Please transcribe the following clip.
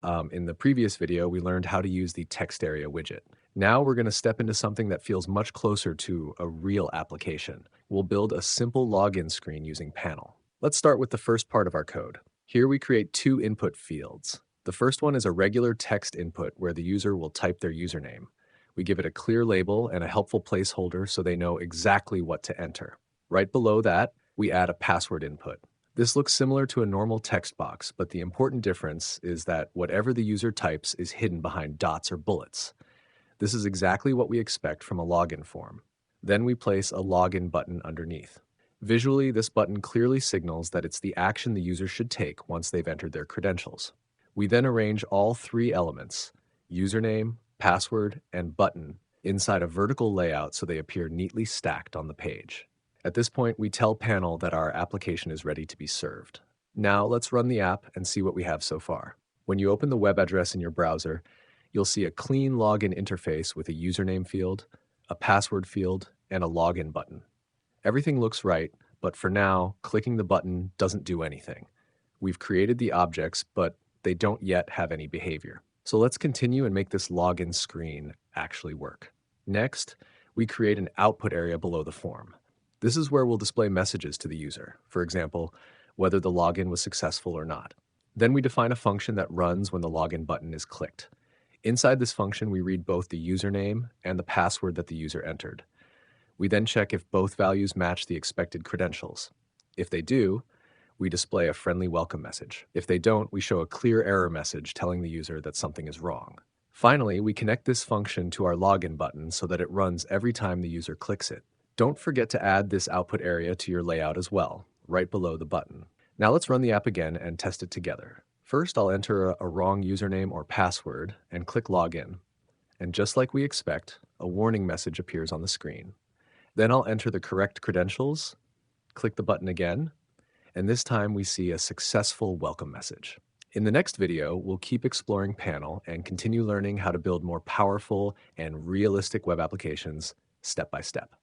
In the previous video, we learned how to use the text area widget. Now we're going to step into something that feels much closer to a real application. We'll build a simple login screen using panel. Let's start with the first part of our code. Here we create two input fields. The first one is a regular text input where the user will type their username. We give it a clear label and a helpful placeholder so they know exactly what to enter. Right below that, we add a password input. This looks similar to a normal text box, but the important difference is that whatever the user types is hidden behind dots or bullets. This is exactly what we expect from a login form. Then we place a login button underneath. Visually, this button clearly signals that it's the action the user should take once they've entered their credentials. We then arrange all three elements, username, password, and button, inside a vertical layout so they appear neatly stacked on the page. At this point, we tell panel that our application is ready to be served. Now let's run the app and see what we have so far. When you open the web address in your browser, you'll see a clean login interface with a username field, a password field, and a login button. Everything looks right, but for now, clicking the button doesn't do anything. We've created the objects, but they don't yet have any behavior. So let's continue and make this login screen actually work. Next, we create an output area below the form. This is where we'll display messages to the user, for example, whether the login was successful or not. Then we define a function that runs when the login button is clicked. Inside this function, we read both the username and the password that the user entered. We then check if both values match the expected credentials. If they do, we display a friendly welcome message. If they don't, we show a clear error message telling the user that something is wrong. Finally, we connect this function to our login button so that it runs every time the user clicks it. Don't forget to add this output area to your layout as well, right below the button. Now let's run the app again and test it together. First, I'll enter a wrong username or password and click Login. And just like we expect, a warning message appears on the screen. Then I'll enter the correct credentials, click the button again, and this time we see a successful welcome message. In the next video, we'll keep exploring panel and continue learning how to build more powerful and realistic web applications step by step.